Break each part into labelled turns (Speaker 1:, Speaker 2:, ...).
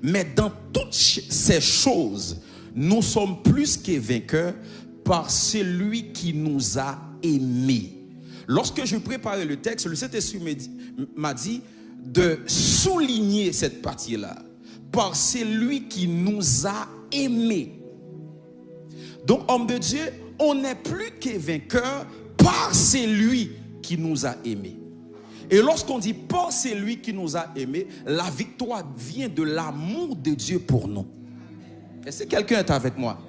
Speaker 1: Mais dans toutes ces choses, nous sommes plus que vainqueurs par celui qui nous a aimés. Lorsque je préparais le texte, le Saint-Esprit m'a dit de souligner cette partie-là. Par celui qui nous a aimés. Donc, homme de Dieu, on n'est plus que vainqueur par celui qui nous a aimés. Et lorsqu'on dit par celui qui nous a aimés, la victoire vient de l'amour de Dieu pour nous. Est-ce que quelqu'un est avec moi?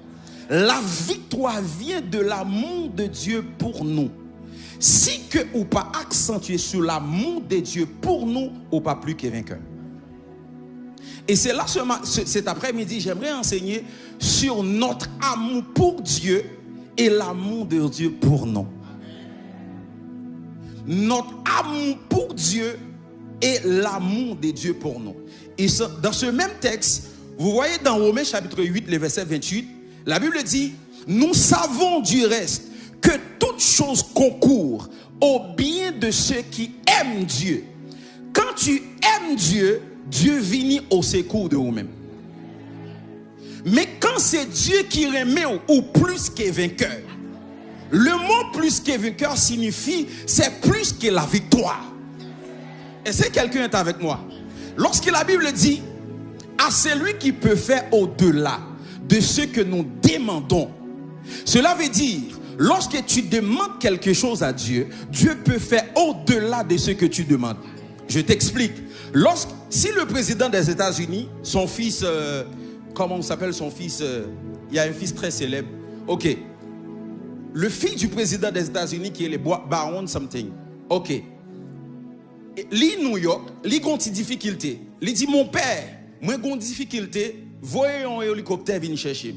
Speaker 1: La victoire vient de l'amour de Dieu pour nous. Si que ou pas accentué sur l'amour de Dieu pour nous, ou pas plus que vainqueur. Et c'est là cet après-midi, j'aimerais enseigner sur notre amour pour Dieu et l'amour de Dieu pour nous. Notre amour pour Dieu et l'amour de Dieu pour nous. Et dans ce même texte, vous voyez dans Romains chapitre 8, le verset 28, la Bible dit, nous savons du reste que toute chose concourt au bien de ceux qui aiment Dieu. Quand tu aimes Dieu, Dieu vient au secours de vous-même. Mais quand c'est Dieu qui remet ou plus que vainqueur, le mot plus que vainqueur signifie c'est plus que la victoire. Est-ce que quelqu'un est avec moi? Lorsque la Bible dit à celui qui peut faire au-delà de ce que nous demandons, cela veut dire lorsque tu demandes quelque chose à Dieu, Dieu peut faire au-delà de ce que tu demandes. Je t'explique. Si le président des États-Unis, son fils, comment s'appelle son fils? Il y a un fils très célèbre. Ok. Le fils du président des États-Unis qui est le Baron something. Ok. Li New York, li gon ti difficulté. Li dit mon père, moi gon difficulté, voyez un hélicoptère venir chercher.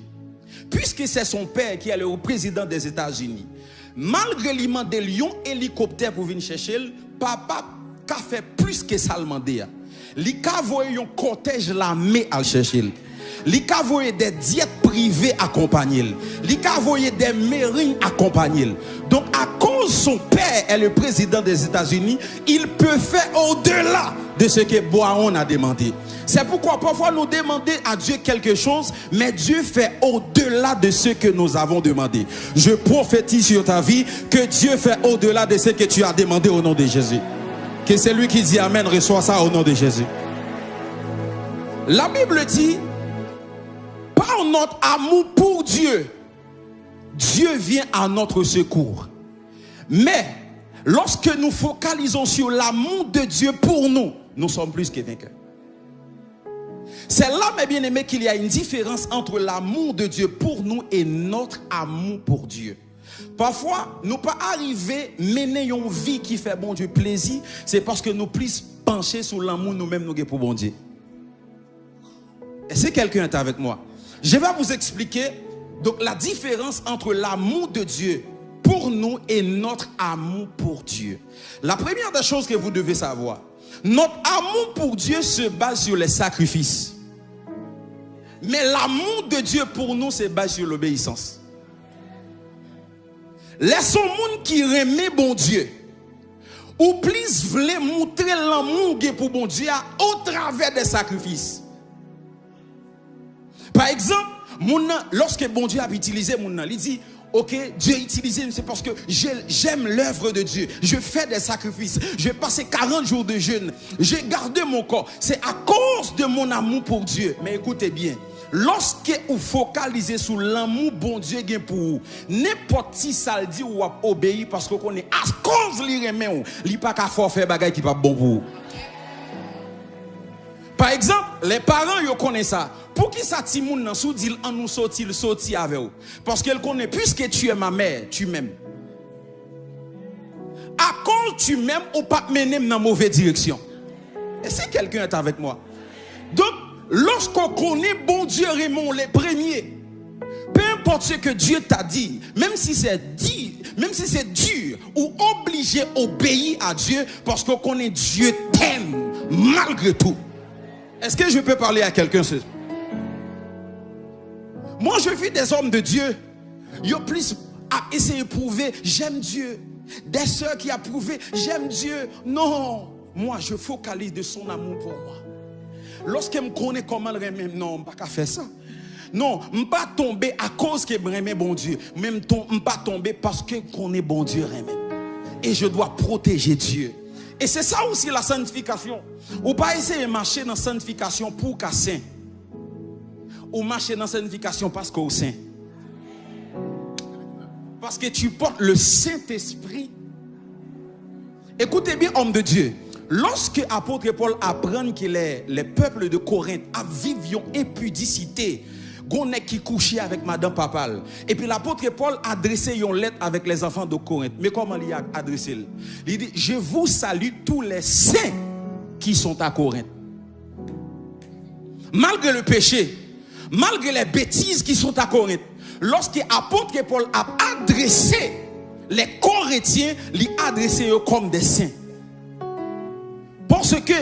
Speaker 1: Puisque c'est son père qui est le président des États-Unis, malgré lui demander un hélicoptère pour venir chercher, papa a fait plus que ça le demander. Li ka voyé un cortège l'armée à chercher. Li ka voyé des diètes privées accompagner. Li ka voyé des marines accompagner. Donc à cause son père est le président des États-Unis, il peut faire au-delà de ce que Boaon a demandé. C'est pourquoi parfois nous demandons à Dieu quelque chose, mais Dieu fait au-delà de ce que nous avons demandé. Je prophétise sur ta vie que Dieu fait au-delà de ce que tu as demandé au nom de Jésus. Que celui qui dit Amen reçoit ça au nom de Jésus. La Bible dit, par notre amour pour Dieu, Dieu vient à notre secours. Mais lorsque nous focalisons sur l'amour de Dieu pour nous, nous sommes plus que vainqueurs. C'est là, mes bien-aimés, qu'il y a une différence entre l'amour de Dieu pour nous et notre amour pour Dieu. Parfois, nous pas arriver à mener une vie qui fait bon Dieu plaisir, c'est parce que nous plus pencher sur l'amour nous-mêmes nous pour bon Dieu. Est-ce que quelqu'un est avec moi? Je vais vous expliquer donc la différence entre l'amour de Dieu pour nous et notre amour pour Dieu. La première des choses que vous devez savoir, notre amour pour Dieu se base sur les sacrifices. Mais l'amour de Dieu pour nous se base sur l'obéissance. Laissons monde qui remet bon Dieu ou plus voulez montrer l'amour pour bon Dieu au travers des sacrifices. Par exemple, lorsque bon Dieu a utilisé mon nom, il dit ok, Dieu utilisé, c'est parce que j'aime l'œuvre de Dieu. Je fais des sacrifices. J'ai passé 40 jours de jeûne. J'ai gardé mon corps. C'est à cause de mon amour pour Dieu. Mais écoutez bien, lorsque vous focalisez sur l'amour bon Dieu pour vous, n'importe qui ça le dit ou obéir parce que qu'on est à cause de remet, il pas qu'à faire bagay qui pas bon pour vous. Par exemple, les parents ils connaissent ça. Pour qui ça timoun nan sou dit en nous sorti avec vous? Parce qu'elle connaît, puisque tu es ma mère, tu m'aimes. À cause tu m'aimes ou pas mener dans la mauvaise direction. Est-ce que quelqu'un est avec moi? Donc, lorsqu'on connaît bon Dieu Raymond les premiers, peu importe ce que Dieu t'a dit, même si c'est dur ou obligé d'obéir à Dieu, parce qu'on connaît Dieu t'aime malgré tout. Est-ce que je peux parler à quelqu'un? Moi, je vis des hommes de Dieu. Ils ont plus à essayer de prouver, j'aime Dieu. Des sœurs qui ont prouvé, j'aime Dieu. Non, moi, je focalise de son amour pour moi. Lorsque je connais comment le remet, non, je ne peux pas faire ça. Non, je ne peux pas tomber à cause que je remet bon Dieu. Même je ne peux pas tomber parce que je connais bon Dieu remet. Et je dois protéger Dieu. Et c'est ça aussi la sanctification. Ou pas essayer de marcher dans la sanctification pour qu'à saint. Ou marcher dans la sanctification parce qu'au saint. Parce que tu portes le Saint-Esprit. Écoutez bien, homme de Dieu. Lorsque l'apôtre Paul apprend que les peuples de Corinthe vivaient une impudicité, qu'on est qui couchait avec Madame Papal. Et puis l'apôtre Paul a adressé une lettre avec les enfants de Corinthe. Mais comment il a adressé? Il dit, je vous salue tous les saints qui sont à Corinthe. Malgré le péché, malgré les bêtises qui sont à Corinthe, lorsque l'apôtre Paul a adressé les Corinthiens, il a adressé eux comme des saints. Parce que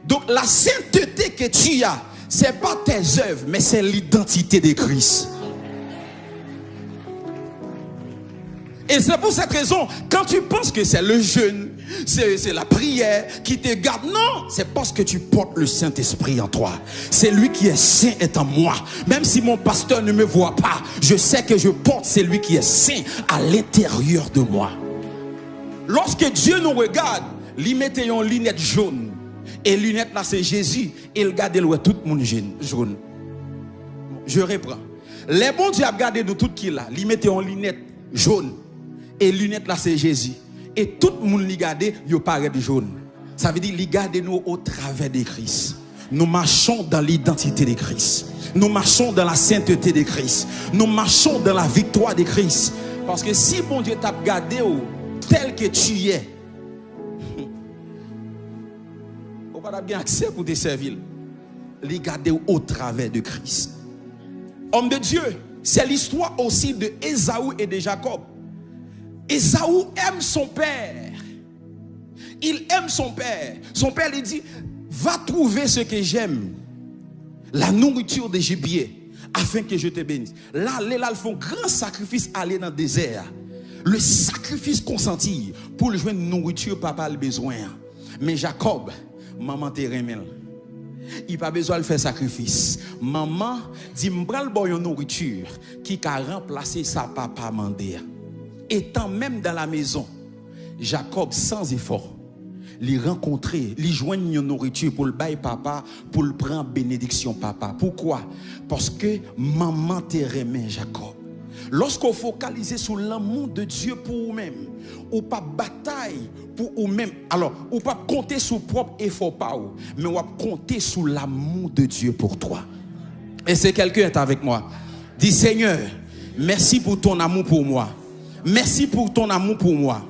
Speaker 1: donc la sainteté que tu as, ce n'est pas tes œuvres, mais c'est l'identité de Christ. Et c'est pour cette raison, quand tu penses que c'est le jeûne, c'est la prière qui te garde, non, c'est parce que tu portes le Saint-Esprit en toi. C'est lui qui est saint est en moi. Même si mon pasteur ne me voit pas, je sais que je porte celui qui est saint à l'intérieur de moi. Lorsque Dieu nous regarde, il mettait une lunette jaune. Et lunette là c'est Jésus. Il regarde tout le monde jaune. Je reprends. Les bons Dieu a gardé de tout qui là. Il mettait une lunette jaune. Et lunette là c'est Jésus. Et tout le monde li gardé, il paraît jaune. Ça veut dire il garde nous au travers de Christ. Nous marchons dans l'identité de Christ. Nous marchons dans la sainteté de Christ. Nous marchons dans la victoire de Christ. Parce que si bon Dieu t'a gardé tel que tu es, on va bien accès pour te servir. Les garder au travers de Christ. Homme de Dieu, c'est l'histoire aussi de Ésaü et de Jacob. Ésaü aime son père. Il aime son père. Son père lui dit, va trouver ce que j'aime. La nourriture des gibiers, afin que je te bénisse. Là, ils font grand sacrifice aller dans le désert. Le sacrifice consenti pour le joindre nourriture, papa a besoin. Mais Jacob, maman te remel. Il n'a pas besoin de faire sacrifice. Maman dit, m'bral boy une nourriture qui a remplacé sa papa mandé. Étant même dans la maison, Jacob sans effort, les rencontrer, les joindre une nourriture pour le bail papa, pour le prendre bénédiction papa. Pourquoi? Parce que maman te remet Jacob. Lorsqu'on focalise sur l'amour de Dieu pour vous-même, ou pas bataille pour vous-même, alors, ou pas compter sur propre effort pas ou, mais on va compter sur l'amour de Dieu pour toi. Et c'est quelqu'un est avec moi. Dis Seigneur, merci pour ton amour pour moi. Merci pour ton amour pour moi.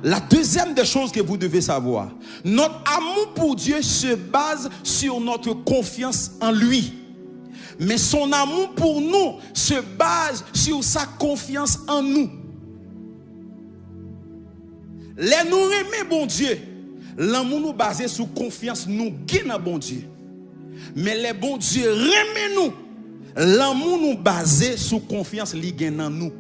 Speaker 1: La deuxième des choses que vous devez savoir, notre amour pour Dieu se base sur notre confiance en lui. Mais son amour pour nous se base sur sa confiance en nous. Les nous aimer bon Dieu, l'amour nous basé sur confiance nous gagne dans bon Dieu. Mais les bon Dieu remet nous, l'amour nous basé sur confiance li gagne dans nous.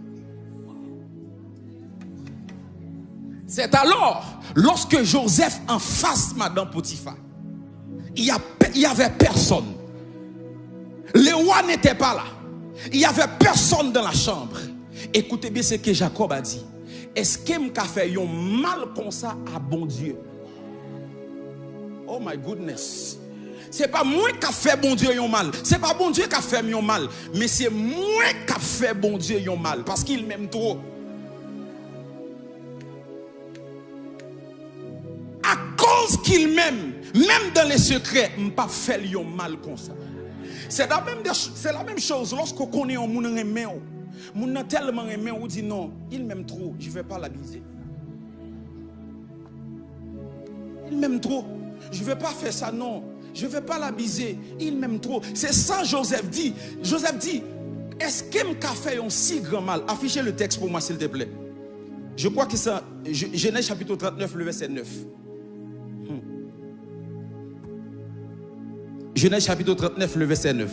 Speaker 1: C'est alors, lorsque Joseph en face Madame Potiphar, il y avait personne. Le roi n'était pas là. Il n'y avait personne dans la chambre. Écoutez bien ce que Jacob a dit. Est-ce que m'a fait un mal comme ça à bon Dieu? Oh my goodness. C'est pas moi qui a fait bon Dieu un mal. C'est pas bon Dieu qui a fait un mal. Mais c'est moi qui a fait bon Dieu un mal. Parce qu'il m'aime trop. À cause qu'il m'aime, même dans les secrets, je ne pas fait un mal comme ça. C'est la même chose lorsqu'on connaît un monde aimé. Moun tellement aimé, on dit non, il m'aime trop, je ne vais pas l'abuser. Il m'aime trop, je ne vais pas faire ça, non, je ne vais pas l'abuser. Il m'aime trop. C'est ça Joseph dit. Joseph dit, est-ce qu'il m'a fait un si grand mal? Affichez le texte pour moi s'il te plaît. Je crois que c'est Genèse chapitre 39, le verset 9. Genèse chapitre 39, le verset 9.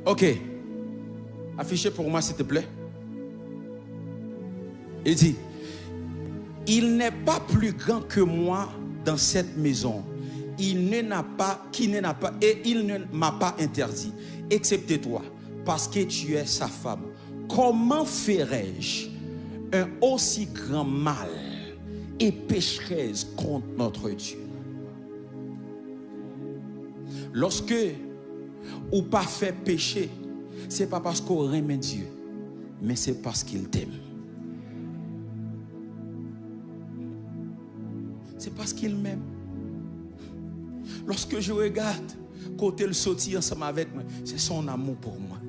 Speaker 1: Ok. Affichez pour moi, s'il te plaît. Il dit, il n'est pas plus grand que moi dans cette maison, il ne n'a pas, qui ne n'a pas, et il ne m'a pas interdit, excepté toi, parce que tu es sa femme. Comment ferais-je un aussi grand mal et pécheresse contre notre Dieu? Lorsque ou pas fait péché, c'est pas parce qu'on remet Dieu, mais c'est parce qu'il t'aime. C'est parce qu'il m'aime. Lorsque je regarde côté le sortir ensemble avec moi, c'est son amour pour moi.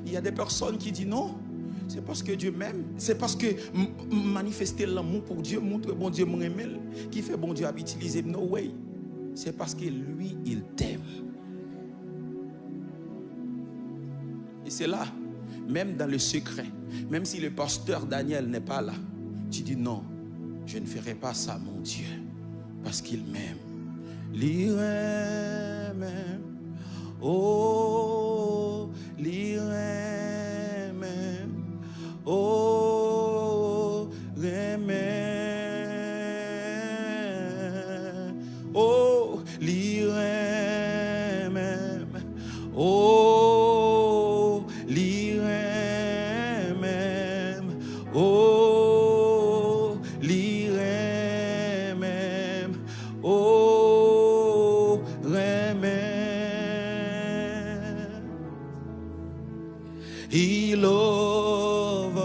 Speaker 1: Il y a des personnes qui disent non, c'est parce que Dieu m'aime. C'est parce que manifester l'amour pour Dieu, montrer bon Dieu m'aime, qui fait bon Dieu à utiliser. No way. C'est parce que lui, il t'aime. Et c'est là, même dans le secret, même si le pasteur Daniel n'est pas là, tu dis non, je ne ferai pas ça, mon Dieu, parce qu'il m'aime. L'iré même, oh, l'iré même, oh, l'iré, oh, l'iré même, oh, l'iré même, oh, l'iré même, oh, remède. He loves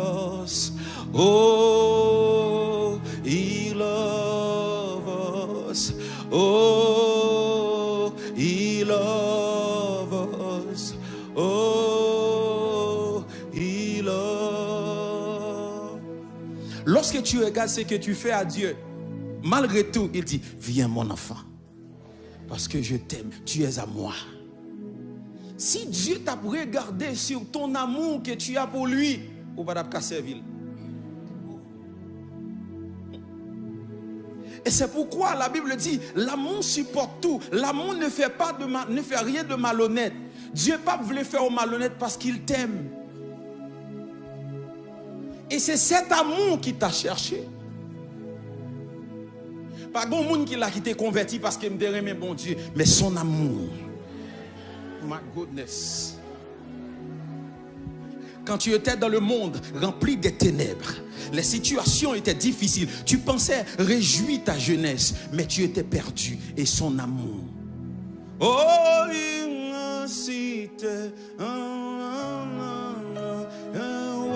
Speaker 1: us, oh, he loves us, oh, he loves us, oh, he loves. Lorsque tu regardes ce que tu fais à Dieu, malgré tout, il dit, viens mon enfant, parce que je t'aime, tu es à moi. Si Dieu t'a regardé sur ton amour que tu as pour lui, ou pas d'abord servir. Et c'est pourquoi la Bible dit, l'amour supporte tout. L'amour ne fait rien de malhonnête. Dieu pas voulu faire au malhonnête parce qu'il t'aime. Et c'est cet amour qui t'a cherché. Pas bon monde qui l'a quitté converti parce qu'il me aimé bon Dieu, mais son amour. My goodness. Quand tu étais dans le monde rempli de ténèbres, les situations étaient difficiles. Tu pensais réjouir ta jeunesse, mais tu étais perdu. Et son amour. Oh, immensité,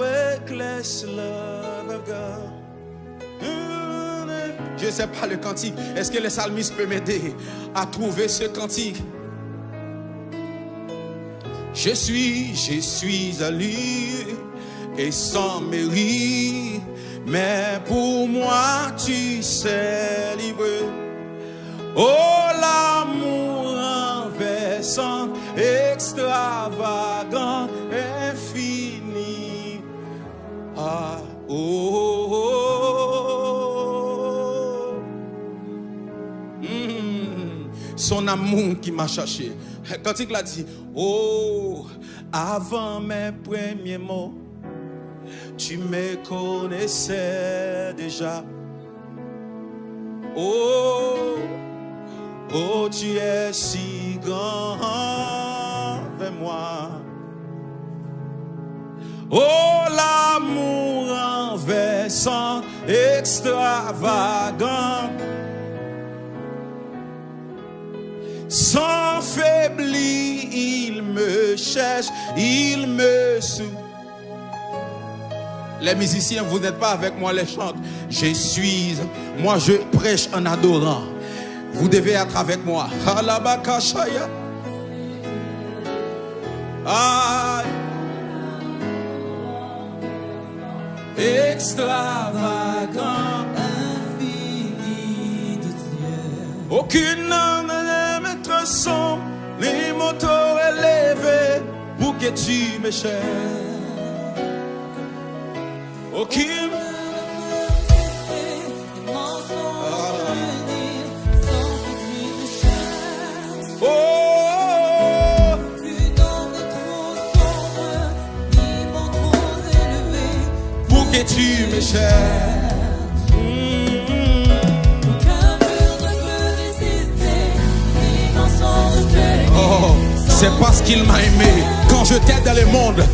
Speaker 1: reckless love of God. Je ne sais pas le cantique. Est-ce que les psalmistes peuvent m'aider à trouver ce cantique? Je suis à lui et sans mérite, mais pour moi tu sais livré. Oh, l'amour renversant, extravagant, infini. Ah, oh, oh, oh. Son amour qui m'a cherché. Quand il a dit, oh, avant mes premiers mots, tu me connaissais déjà. Oh, oh, tu es si grand avec moi. Oh, l'amour renversant, extravagant, sans faiblir, il me cherche, il me soutient. Les musiciens, vous n'êtes pas avec moi, les chantent. Je suis, moi je prêche en adorant. Vous devez être avec moi. Halabakashaya. Aïe. Extravagant, infini de Dieu. Aucune âme ne me transcende, les motos élevés pour que tu me cherches. Aucune que tu me cherches. qu'il m'a aimé. Quand j'étais dans le monde,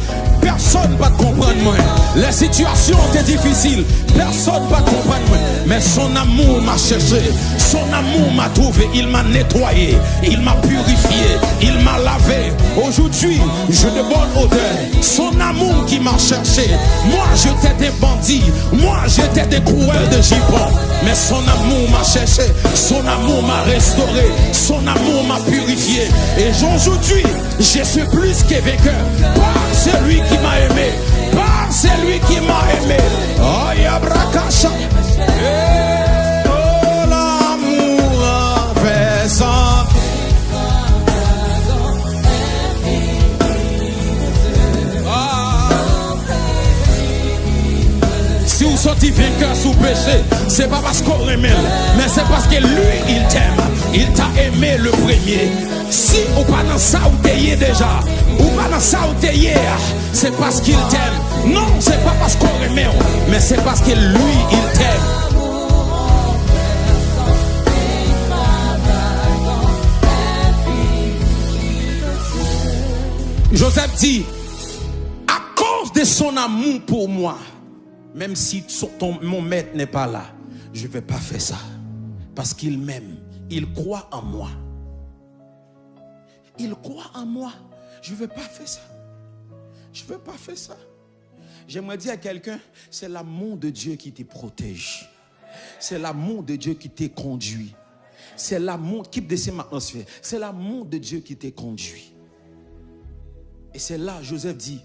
Speaker 1: personne ne va te comprendre moi. Les situations étaient difficiles, personne ne va te comprendre moi. Mais son amour m'a cherché, son amour m'a trouvé, il m'a nettoyé, il m'a purifié, il m'a lavé. Aujourd'hui, je de bonne odeur. Son amour qui m'a cherché. Moi j'étais des bandits, moi j'étais des coureurs de jupons. Mais son amour m'a cherché, son amour m'a restauré, son amour m'a purifié. Et aujourd'hui, je suis plus que vainqueur par celui qui m'a aimé, par celui qui m'a aimé. Oh, Yabrakasha. Oh, l'amour a fait ça. Si vous sortez vainqueur sous péché, c'est pas parce qu'on aime, mais c'est parce que lui, il t'aime. Il t'a aimé le premier. Si ou pas dans ça ou t'es déjà, ou pas dans ça ou t'es hier, c'est parce qu'il t'aime. Non, c'est pas parce qu'on aime, mais c'est parce que lui, il t'aime. Joseph dit, à cause de son amour pour moi, même si mon maître n'est pas là, je ne vais pas faire ça. Parce qu'il m'aime. Il croit en moi. Il croit en moi. Je ne vais pas faire ça. Je ne vais pas faire ça. J'aimerais dire à quelqu'un, c'est l'amour de Dieu qui te protège. C'est l'amour de Dieu qui te conduit. C'est l'amour qui descend ma atmosphère. C'est l'amour de Dieu qui te conduit. Et c'est là, Joseph dit,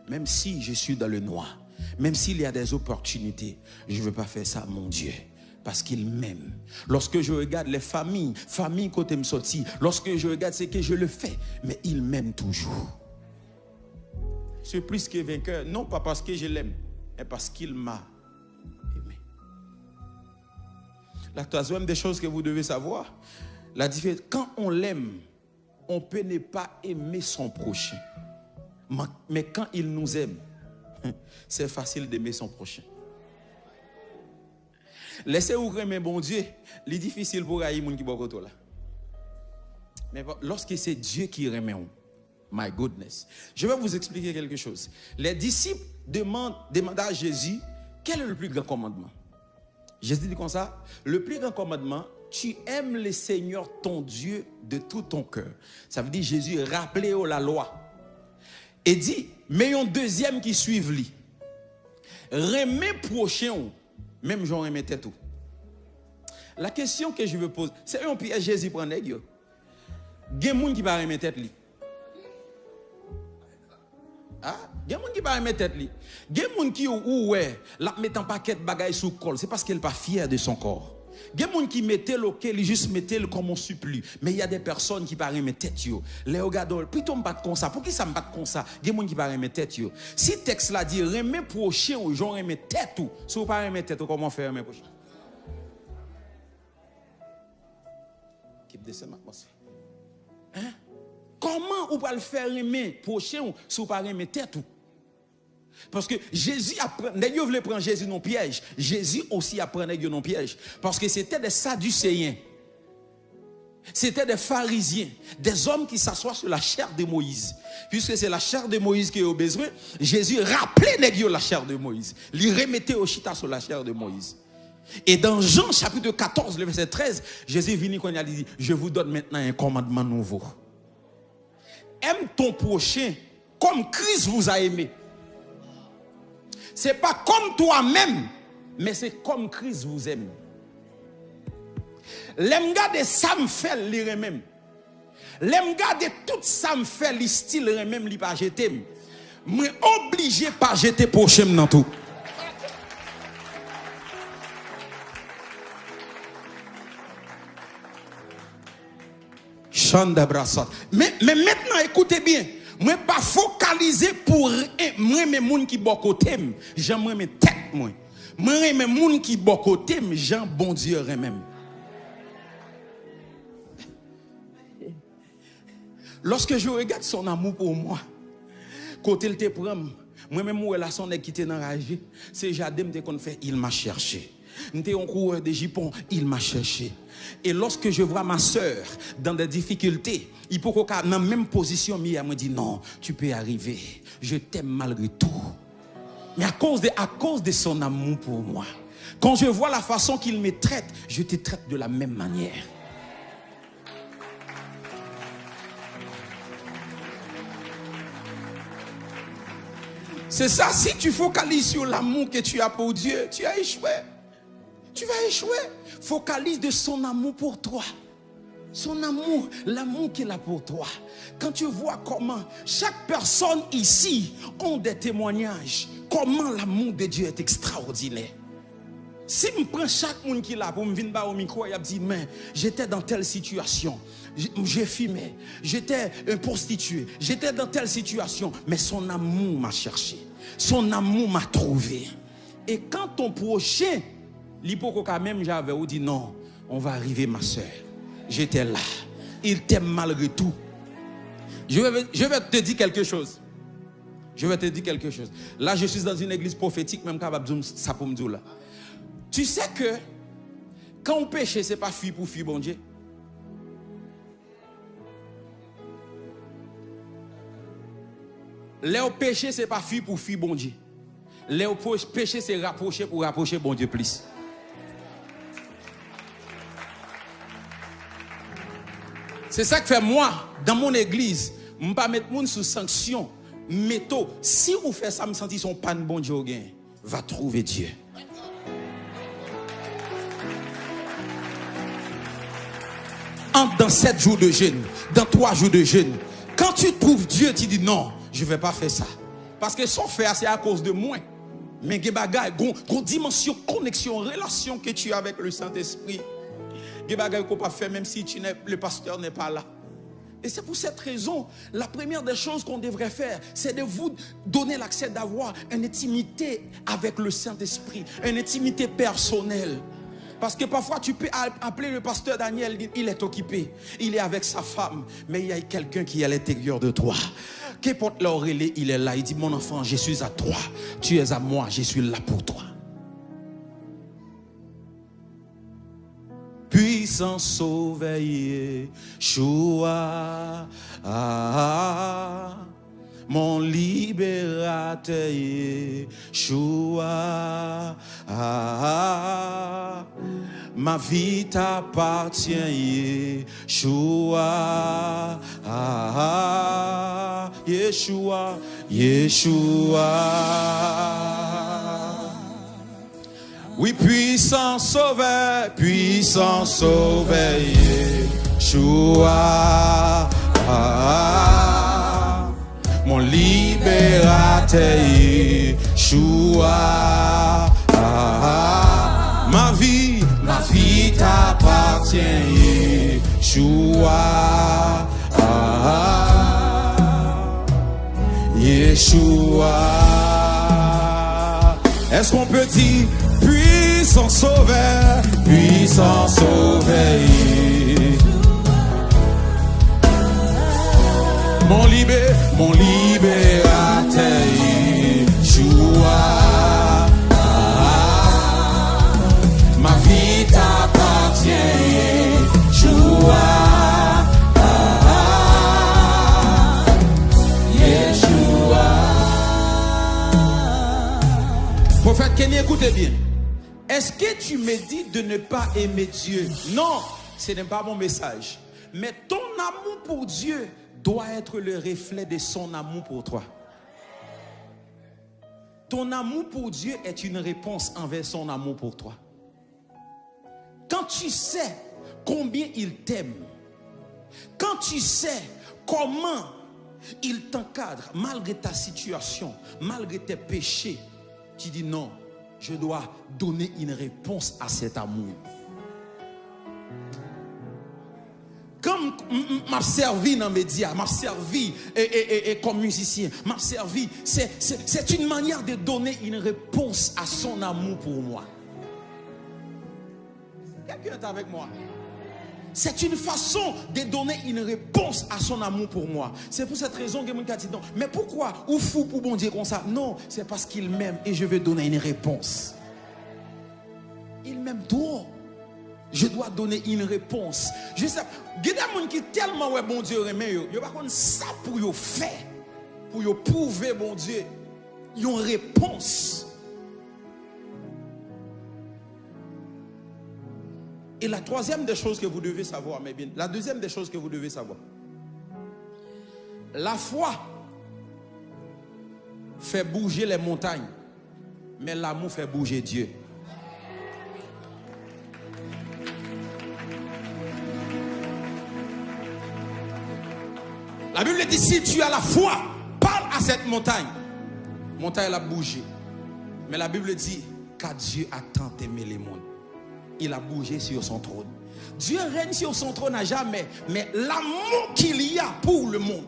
Speaker 1: même si je suis dans le noir, même s'il y a des opportunités, je ne veux pas faire ça, mon Dieu. Parce qu'il m'aime. Lorsque je regarde les familles côté me sorti, lorsque je regarde ce que je le fais, mais il m'aime toujours. Je suis plus que vainqueur, non pas parce que je l'aime, mais parce qu'il m'a aimé. La troisième des choses que vous devez savoir, la différence, quand on l'aime, on peut ne pas aimer son prochain. Mais quand il nous aime, c'est facile d'aimer son prochain. Laissez-vous aimer bon Dieu, c'est difficile pour haïr les gens qui sont là. Mais lorsque c'est Dieu qui aime, my goodness. Je vais vous expliquer quelque chose. Les disciples demandent à Jésus, quel est le plus grand commandement? Jésus dit comme ça, le plus grand commandement, tu aimes le Seigneur ton Dieu de tout ton cœur. Ça veut dire Jésus rappelait la loi. Et dit, mais un deuxième qui suive lui. Remet prochain, même j'en remettais tout. La question que je veux poser, c'est un piège Jésus prend nèg yo. Gen moun qui va remettre tête li. Ah, gen moun qui va remettre tête li. Gen moun qui ou ouais, la mettant paquet bagay sous col, c'est parce qu'elle pas fière de son corps. Il y a des gens qui mettent le il juste mettent le comme on supplie. Mais il y a des personnes qui parlent de tête yo. Les regards, plutôt me battre comme ça. Pour qui ça me bat comme ça? Il y a des gens qui parlent de tête yo. Si le texte là dit remet prochain ou j'en remets tête ou, si vous pas remet tête, comment faire remet prochain? Qui descend l'atmosphère. Hein? Comment on va le faire remet prochain ou si vous pas remet tête ou? Parce que Jésus apprend, nèg voulait prendre Jésus non piège. Jésus aussi apprend nèg non piège. Parce que c'était des Sadducéens. C'était des pharisiens. Des hommes qui s'assoient sur la chair de Moïse. Puisque c'est la chair de Moïse qui est au besoin, Jésus rappelait nèg la chair de Moïse. Il remettait au chita sur la chair de Moïse. Et dans Jean chapitre 14, le verset 13, Jésus vient quand il a dit, je vous donne maintenant un commandement nouveau. Aime ton prochain comme Christ vous a aimé. C'est pas comme toi-même, mais c'est comme Christ vous aime. L'aime garder ça me fait lire même. L'aime garder tout ça me fait le style même li pas jeter. Moi obligé pas jeter prochain dans tout. Chanda brassat. Mais maintenant écoutez bien. Moi pas focaliser pour moi mes moun qui bon côté j'aime mes tête moi mes moun qui bon côté Jean bon Dieu même. Lorsque je regarde son amour pour moi côté il te prend moi même relation qui était enragé c'est jadem te qu'on fait il m'a cherché. J'étais un coureur de jupons, il m'a cherché. Et lorsque je vois ma soeur dans des difficultés, il peut qu'à dans la même position, elle me dit non, tu peux y arriver. Je t'aime malgré tout. Mais à cause de son amour pour moi, quand je vois la façon qu'il me traite, je te traite de la même manière. C'est ça, si tu focalises sur l'amour que tu as pour Dieu, tu as échoué. Tu vas échouer. Focalise de son amour pour toi. Son amour, l'amour qu'il a pour toi. Quand tu vois comment chaque personne ici a des témoignages, comment l'amour de Dieu est extraordinaire. Si je prends chaque monde qui est là pour me venir au micro et me dire, mais j'étais dans telle situation, j'ai fumé, j'étais un prostitué, j'étais dans telle situation, mais son amour m'a cherché, son amour m'a trouvé. Et quand ton prochain, l'hypococa même j'avais dit non, on va arriver ma soeur, j'étais là, il t'aime malgré tout. Je vais te dire quelque chose. Je vais te dire quelque chose. Là, je suis dans une église prophétique, même quand ça pour me dire là. Tu sais que quand on péche, ce n'est pas fuir pour fuir, bon Dieu. Léo péché, ce n'est pas fuir pour fuir, bon Dieu. Léo péché, c'est rapprocher pour rapprocher, bon Dieu, plus. C'est ça que fait moi, dans mon église, je ne vais pas mettre monde sous sanction. Métaux, si vous faites ça, me sentir son pan bon Dieu, va trouver Dieu. Entre dans 7 jours de jeûne, dans 3 jours de jeûne. Quand tu trouves Dieu, tu dis non, je ne vais pas faire ça. Parce que son faire, c'est à cause de moi. Mais il y a une dimension, connexion, relation que tu as avec le Saint-Esprit. Il y a des choses qu'on ne peut pas faire même si le pasteur n'est pas là. Et c'est pour cette raison, la première des choses qu'on devrait faire, c'est de vous donner l'accès d'avoir une intimité avec le Saint-Esprit, une intimité personnelle. Parce que parfois tu peux appeler le pasteur Daniel, il est occupé, il est avec sa femme, mais il y a quelqu'un qui est à l'intérieur de toi. Qu'importe l'oreille, il est là, il dit mon enfant, je suis à toi, tu es à moi, je suis là pour toi. Puissant sauveur, Yeshua, mon libérateur, Yeshua, ma vie t'appartient, Yeshua, Yeshua, Yeshua. Oui, puissant sauveur, Yeshua, mon libérateur, Yeshua, ma vie t'appartient, Yeshua, Yeshua. Est-ce qu'on peut dire puissant sauveur, mon libérateur, Yeshua, ma vie t'appartient, Yeshua, Yeshua. Prophète Kenny, écoutez bien. Est-ce que tu me dis de ne pas aimer Dieu? Non, ce n'est pas mon message. Mais ton amour pour Dieu doit être le reflet de son amour pour toi. Ton amour pour Dieu est une réponse envers son amour pour toi. Quand tu sais combien il t'aime, quand tu sais comment il t'encadre malgré ta situation, malgré tes péchés, tu dis non, je dois donner une réponse à cet amour. Comme m'a servi dans les médias, m'a servi comme musicien, m'a servi, c'est une manière de donner une réponse à son amour pour moi. Quelqu'un est avec moi? C'est une façon de donner une réponse à son amour pour moi. C'est pour cette raison que mon gars dit non. Mais pourquoi? Ou fou pour bon Dieu comme ça? Non, c'est parce qu'il m'aime et je veux donner une réponse. Il même toi, je dois donner une réponse. Je sais, il y a des gens qui tellement ouais bon Dieu remet yo, yo pas connait ça pour yo faire, pour yo prouver bon Dieu, une réponse. Et la troisième des choses que vous devez savoir, mais bien, la deuxième des choses que vous devez savoir, la foi fait bouger les montagnes, mais l'amour fait bouger Dieu. La Bible dit, si tu as la foi, parle à cette montagne. Montagne elle a bougé. Mais la Bible dit, car Dieu a tant aimé les mondes, il a bougé sur son trône. Dieu règne sur son trône à jamais. Mais l'amour qu'il y a pour le monde,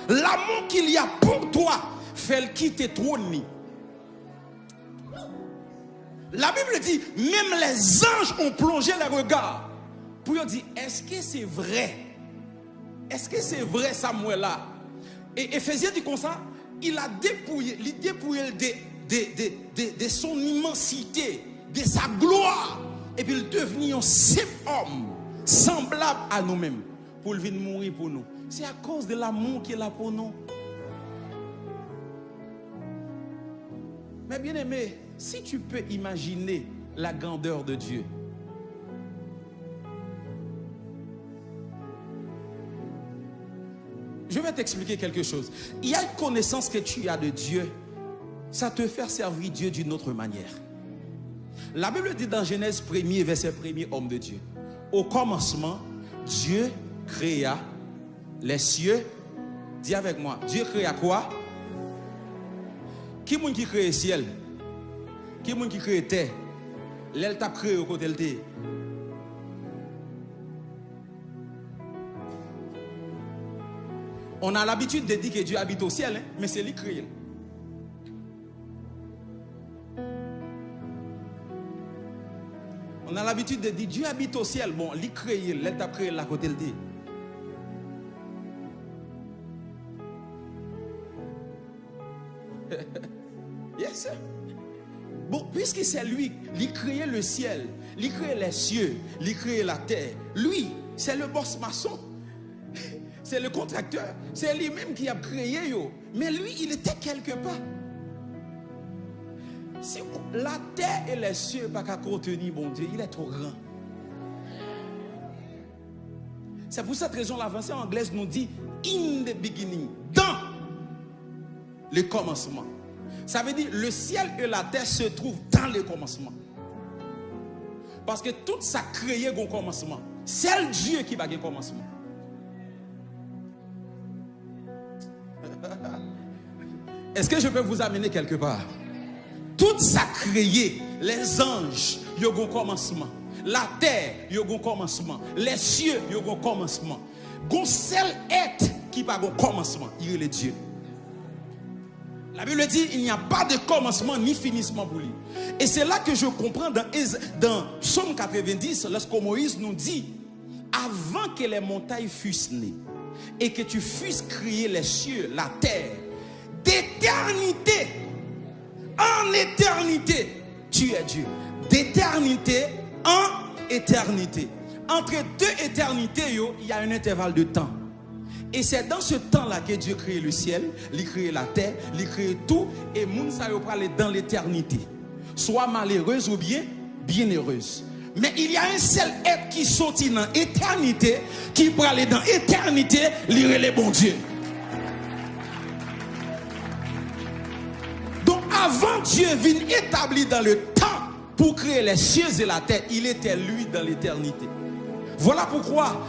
Speaker 1: l'amour qu'il y a pour toi, fait le quitter trône. La Bible dit, même les anges ont plongé les regards pour dire, est-ce que c'est vrai? Est-ce que c'est vrai Samuel là? Et Éphésiens dit comme ça, il a dépouillé de son immensité, de sa gloire. Et puis il est devenu un simple homme, semblable à nous-mêmes, pour venir mourir pour nous. C'est à cause de l'amour qu'il a pour nous. Mais bien aimé, si tu peux imaginer la grandeur de Dieu, je vais t'expliquer quelque chose. Il y a une connaissance que tu as de Dieu, ça te fait servir Dieu d'une autre manière. La Bible dit dans Genèse 1er, verset 1er, homme de Dieu. Au commencement, Dieu créa les cieux. Dis avec moi, Dieu créa quoi? Qui est-ce qui crée le ciel? Qui est-ce qui crée la terre? L'elle t'a créé au côté de terre. On a l'habitude de dire que Dieu habite au ciel, hein, mais c'est lui qui crée. On a l'habitude de dire Dieu habite au ciel. Bon, lui créé, l'elle t'a créé là côté de terre. Yes. Bon, puisque c'est lui, il crée le ciel, il crée les cieux, il crée la terre. Lui, c'est le boss maçon. C'est le contracteur. C'est lui-même qui a créé yo. Mais lui, il était quelque part. Si la terre et les cieux pas qu'à contenir bon Dieu, il est trop grand. C'est pour cette raison la version anglaise nous dit in the beginning, dans le commencement. Ça veut dire le ciel et la terre se trouvent dans le commencement. Parce que tout ça créé un commencement. C'est Dieu qui va un commencement. Est-ce que je peux vous amener quelque part? Tout ça créé, les anges, il y a un commencement. La terre, il y a un commencement. Les cieux, il y a un commencement. Un seul être qui n'a pas un commencement, il est le Dieu. La Bible dit il n'y a pas de commencement ni finissement pour lui. Et c'est là que je comprends dans Psaume 90, lorsque Moïse nous dit, avant que les montagnes fussent nées et que tu fusses créer les cieux, la terre, d'éternité en éternité, tu es Dieu. D'éternité en éternité. Entre deux éternités, il y a un intervalle de temps. Et c'est dans ce temps-là que Dieu crée le ciel, il crée la terre, il crée tout, et moun sa yo prale dans l'éternité. Soit malheureuse ou bien bienheureuse. Mais il y a un seul être qui sortit dans l'éternité, qui prale dans l'éternité, lire les bons dieux. Donc avant Dieu vint établi dans le temps pour créer les cieux et la terre, il était lui dans l'éternité. Voilà pourquoi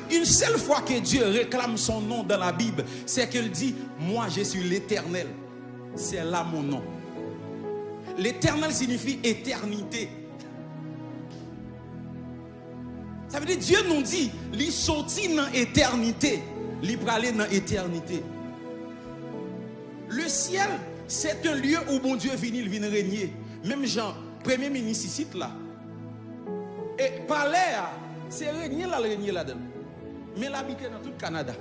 Speaker 1: une seule fois que Dieu réclame son nom dans la Bible, c'est qu'il dit, moi je suis l'Éternel. C'est là mon nom. L'Éternel signifie éternité. Ça veut dire Dieu nous dit, il sortit dans l'éternité, il pralé dans l'éternité. Le ciel, c'est un lieu où bon Dieu il vient régner. Même Jean, premier ministre ici là. Et palais, c'est régner là-dedans. Mais l'habiter dans tout le Canada.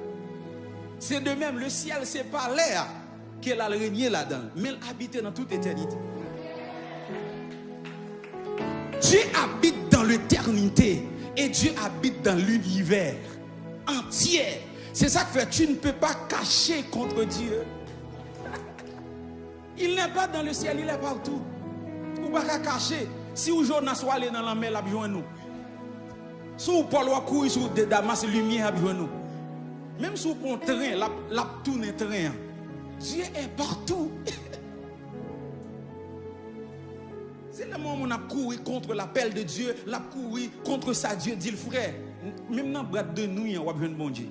Speaker 1: C'est de même, le ciel, c'est pas l'air qu'elle a régné là-dedans. Mais l'habiter dans toute éternité. Dieu habite dans l'éternité et Dieu habite dans l'univers entier. C'est ça que fait, tu ne peux pas cacher contre Dieu. Il n'est pas dans le ciel, il est partout. Ou pas cacher. Si ou Jonas soit allé dans la mer, il a besoin de nous. Si ou Paul ou courir sur Damas, lumière a besoin de nous. Même si on train, la tourne train. Dieu est partout. C'est le moment où on a couru contre l'appel de Dieu, l'a couru contre sa Dieu, dit le frère. Même dans le bras de nous, on a besoin de bon Dieu.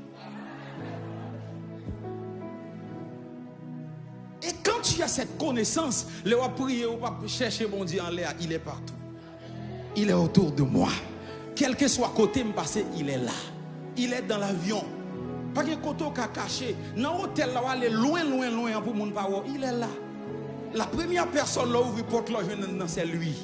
Speaker 1: Et quand tu as cette connaissance, le va prier ou pas chercher bon Dieu en l'air, il est partout. Il est autour de moi. Quel que soit côté me passer, il est là. Il est dans l'avion. Pas que côté qu'a caché. Dans l'hôtel là, aller loin pour mon power. Il est là. La première personne là ouvre porte là, c'est lui.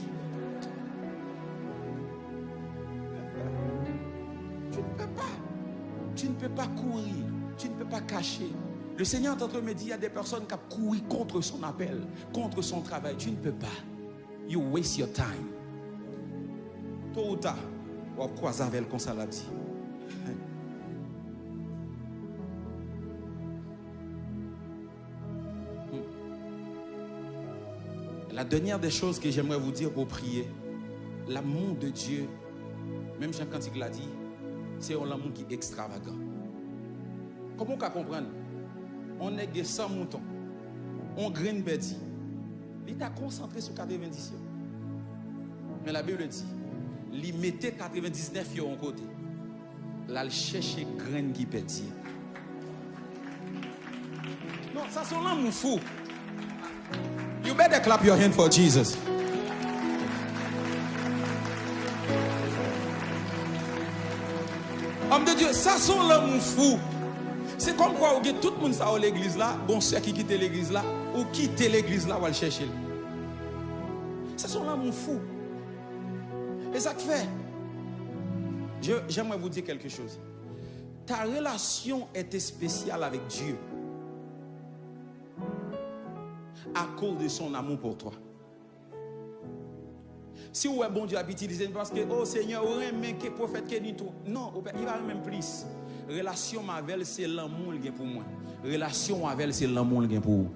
Speaker 1: Tu ne peux pas courir. Tu ne peux pas cacher. Le Seigneur est en train de me dire, il y a des personnes qui ont couru contre son appel, contre son travail. Tu ne peux pas. You waste your time. Tôt ou tard, on va croiser avec elle comme ça l'a dit. La dernière des choses que j'aimerais vous dire pour prier, l'amour de Dieu, même Jean Cantique l'a dit, c'est un amour qui est extravagant. Comment on peut comprendre? On est des 100 moutons, on graine perdu. Il est concentré sur 90. Mais la Bible dit, il mettait 99 en côté. Là, il cherchait graine qui perdu. Non, ça c'est l'amour fou. You better clap your hand for Jesus. Homme de Dieu, ça sont l'amour fou. C'est comme quoi tout le monde ça à l'église là, bon ceux qui quittent l'église là, ou quitter l'église là, ou aller chercher. Ça sont l'amour fou. Et ça que fait, j'aimerais vous dire quelque chose. Ta relation était spéciale avec Dieu à cause de son amour pour toi. Si vous êtes bon Dieu habite utiliser parce que oh Seigneur, vous aimez que prophète qui dit tout. Non, il va même plus. Relation avec c'est l'amour qui est pour moi. Relation avec c'est l'amour qui est pour vous.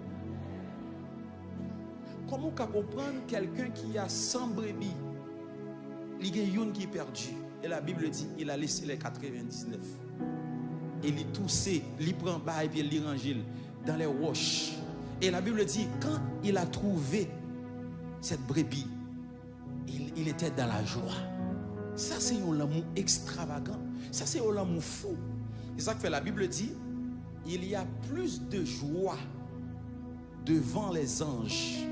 Speaker 1: Comment on peut comprendre quelqu'un qui a 100 brebis, il y a une qui est perdue. Et la Bible dit, il a laissé les 99. Et il toussé, il prend bas et puis il range dans les roches. Et la Bible dit, quand il a trouvé cette brebis, il était dans la joie. Ça, c'est un amour extravagant. Ça, c'est un amour fou. C'est ça que la Bible dit, il y a plus de joie devant les anges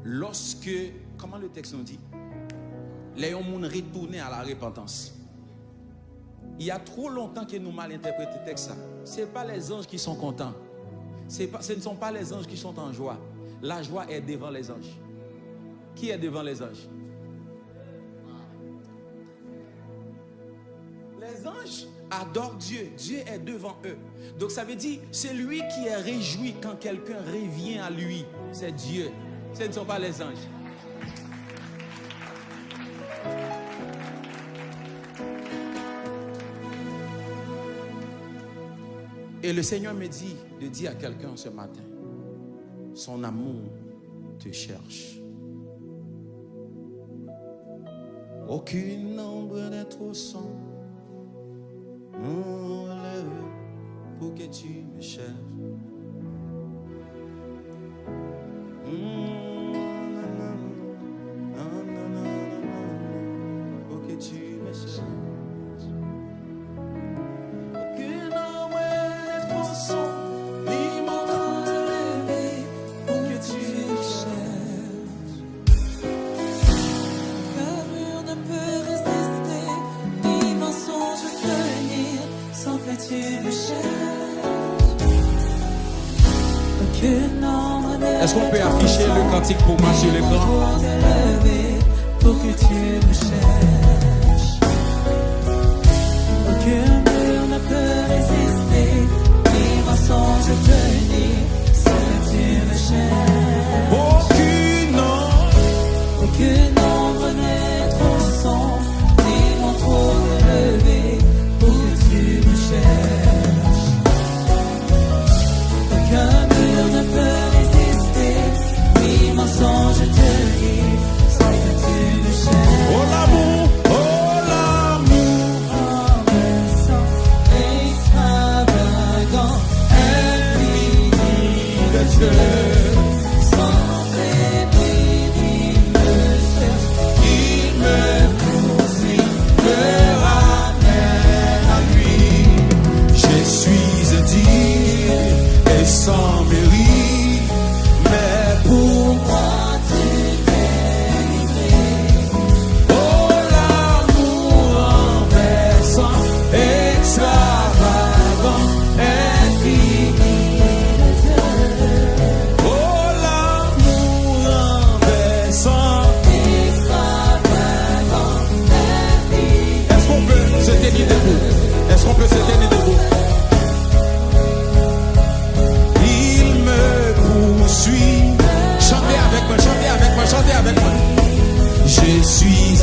Speaker 1: lorsque, comment le texte nous dit, les gens retournent à la repentance. Il y a trop longtemps que nous mal interprété le texte. Ce n'est pas les anges qui sont contents. Ce ne sont pas les anges qui sont en joie. La joie est devant les anges. Qui est devant les anges? Les anges adorent Dieu. Dieu est devant eux. Donc ça veut dire, c'est lui qui est réjoui quand quelqu'un revient à lui. C'est Dieu. Ce ne sont pas les anges. Et le Seigneur me dit de dire à quelqu'un ce matin, son amour te cherche. Aucune ombre n'est trop sombre pour que tu me cherches. Pour que tu me cherches. Aucune ombre n'est trop sombre, ni mon levé pour que tu me cherches.
Speaker 2: Aucun mur ne peut résister, ni mensonge tenir, sans que tu me cherches. Aucune ombre n'est.
Speaker 1: Est-ce qu'on peut afficher le cantique pour moi sur l'écran?
Speaker 2: Pour que tu me cherches. Aucun mur ne peut résister, ni mensonge tenir, sans que tu me cherches.
Speaker 1: Aucune ombre.
Speaker 2: Aucune ombre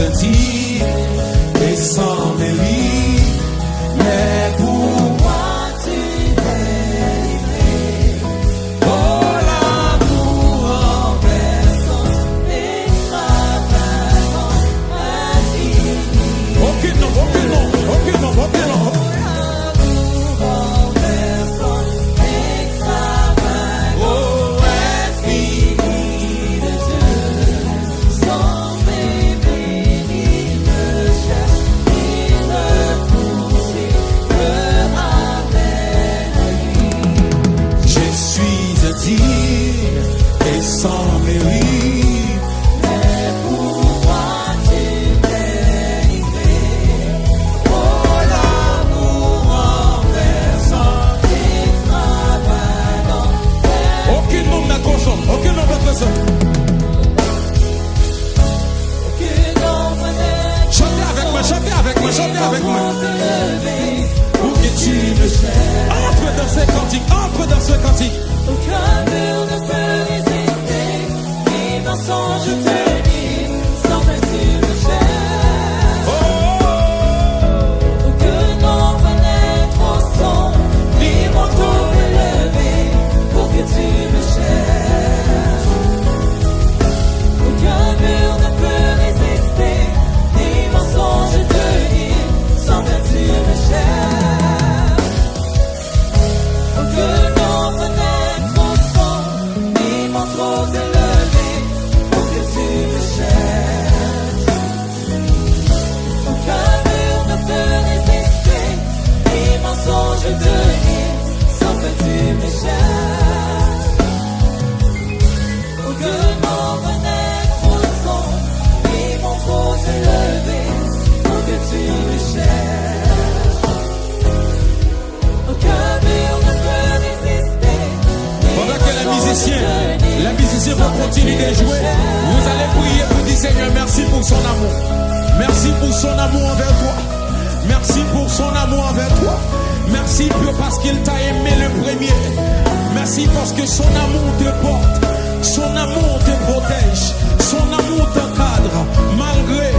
Speaker 1: indignes et sans mérite, mais pourquoi tu t'es livré? Oh, l'amour envers son extravagant, infini. Aucun nom, aucun nom, aucun nom, aucun nom. Et sans mérite, mais pourquoi tu t'es livré? Oh, l'amour envers son extravagant. Aucun nom n'a consomme, aucun nom n'a consomme. Chantez avec moi, chantez avec moi, chantez avec moi. Pour que tu me cherches. Entre dans ce cantique, entre dans ce cantique.
Speaker 2: Aucun mur ne peut résister, ni mensonge tenir, sans que tu me cherches. Aucun ombre n'est trop sombre, ni manteau élevé, pour que tu me cherches. Aucun mur ne peut résister, ni mensonge tenir, sans que tu me cherches. Aucun ombre n'est trop élevé pour que tu me cherches. Aucun mur ne peut résister, ni mensonge tenir, sans que tu me cherches. Aucun ombre n'est trop sombre, ni mon trop élevé pour que tu me cherches. Aucun mur ne peut résister.
Speaker 1: Pendant que la musicienne va continuer de jouer, vous allez prier pour dire Seigneur, merci pour son amour. Merci pour son amour envers toi. Merci pour son amour envers toi. Merci parce qu'il t'a aimé le premier. Merci parce que son amour te porte. Son amour te protège. Son amour t'encadre. Malgré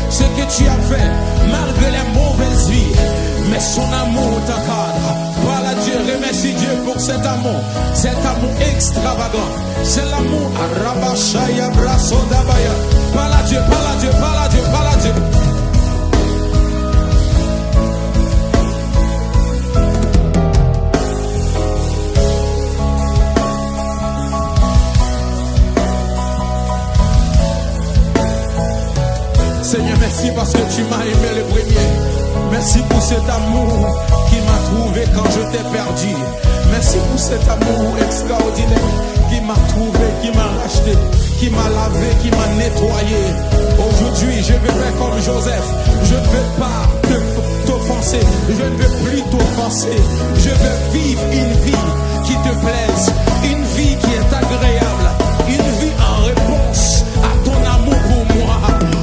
Speaker 1: ce que tu as fait, malgré les mauvaises vies, mais son amour t'encadre. Parle à Dieu, remercie Dieu pour cet amour extravagant. C'est l'amour Arabashaya Brasodabaya. Parle à Dieu, parle à Dieu, parle à Dieu, parle à Dieu. Seigneur, merci parce que tu m'as aimé le premier. Merci pour cet amour qui m'a trouvé quand je t'ai perdu. Merci pour cet amour extraordinaire qui m'a trouvé, qui m'a racheté, qui m'a lavé, qui m'a nettoyé. Aujourd'hui, je vais faire comme Joseph. Je ne vais pas t'offenser. Je ne vais plus t'offenser. Je veux vivre une vie qui te plaise. Une vie qui est agréable. Une vie en réponse à ton amour pour moi.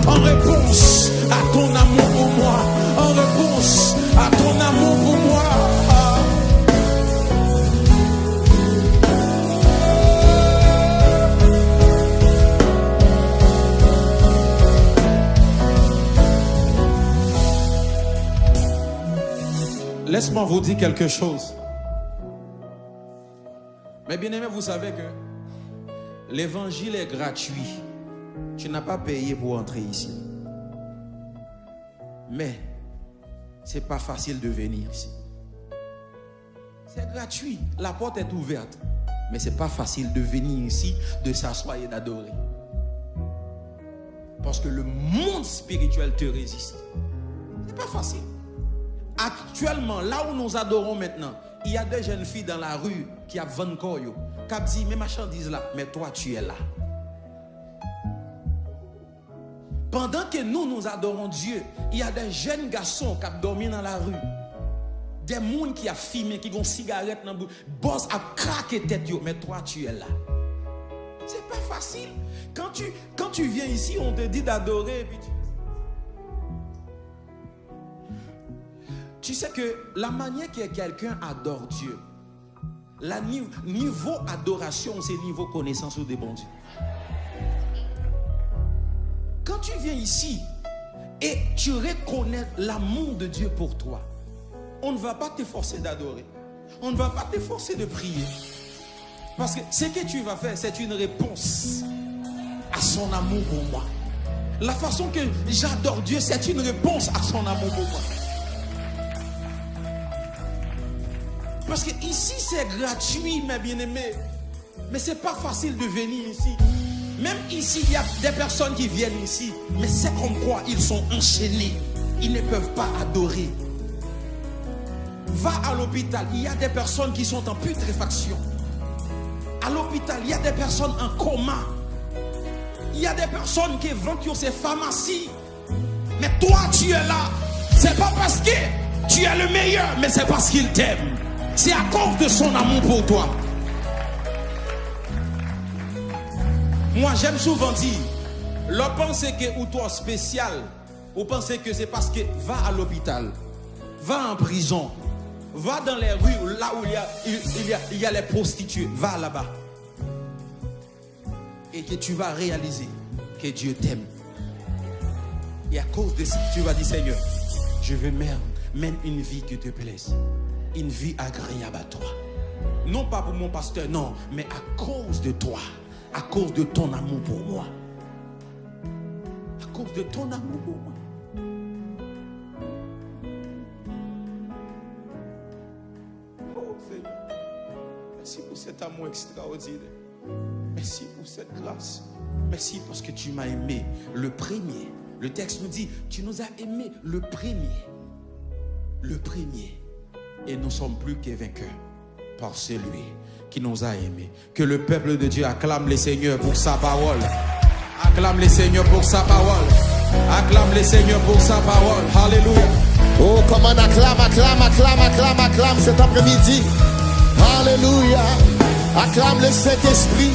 Speaker 1: En réponse à ton amour pour moi. En réponse à ton amour pour moi. Laisse-moi vous dire quelque chose. Mais bien aimé, vous savez que l'évangile est gratuit. Tu n'as pas payé pour entrer ici. Mais c'est pas facile de venir ici. C'est gratuit. La porte est ouverte. Mais c'est pas facile de venir ici, de s'asseoir et d'adorer. Parce que le monde spirituel te résiste. C'est pas facile. Actuellement, là où nous adorons maintenant, il y a des jeunes filles dans la rue qui ont 20 koyo, qui ont dit, mais marchandise là, mais toi tu es là. Pendant que nous adorons Dieu, il y a des jeunes garçons qui ont dormi dans la rue. Des gens qui ont fumé, qui ont une cigarette dans le boss a craqué tête, mais toi tu es là. C'est pas facile. Quand tu viens ici, on te dit d'adorer. Tu sais que la manière que quelqu'un adore Dieu, le niveau adoration, c'est niveau connaissance de bon Dieu. Quand tu viens ici, et tu reconnais l'amour de Dieu pour toi, on ne va pas te forcer d'adorer. On ne va pas te forcer de prier. Parce que ce que tu vas faire, c'est une réponse à son amour pour moi. La façon que j'adore Dieu, c'est une réponse à son amour pour moi. Parce que ici, c'est gratuit, mes bien-aimés. Mais ce n'est pas facile de venir ici. Même ici, il y a des personnes qui viennent ici. Mais c'est comme quoi ils sont enchaînés. Ils ne peuvent pas adorer. Va à l'hôpital, il y a des personnes qui sont en putréfaction. À l'hôpital, il y a des personnes en coma. Il y a des personnes qui vendent sur ces pharmacies. Mais toi, tu es là. C'est pas parce que tu es le meilleur, mais c'est parce qu'il t'aime. C'est à cause de son amour pour toi. Moi, j'aime souvent dire, l'on pense que ou toi spécial, ou pensez que c'est parce que va à l'hôpital, va en prison, va dans les rues, là où il y a les prostituées, va là-bas. Et que tu vas réaliser que Dieu t'aime. Et à cause de ça, tu vas dire, Seigneur, je veux mène une vie qui te plaise. Une vie agréable à toi. Non pas pour mon pasteur, non, mais à cause de toi. À cause de ton amour pour moi. À cause de ton amour pour moi. Oh Seigneur, merci pour cet amour extraordinaire. Merci pour cette grâce. Merci parce que tu m'as aimé le premier. Le texte nous dit, tu nous as aimé le premier. Le premier. Et nous ne sommes plus que vainqueurs par celui qui nous a aimés. Que le peuple de Dieu acclame le Seigneur pour sa parole. Acclame le Seigneur pour sa parole. Acclame le Seigneur pour sa parole. Alléluia.
Speaker 3: Oh, comment acclame cet après-midi. Alléluia. Acclame le Saint-Esprit.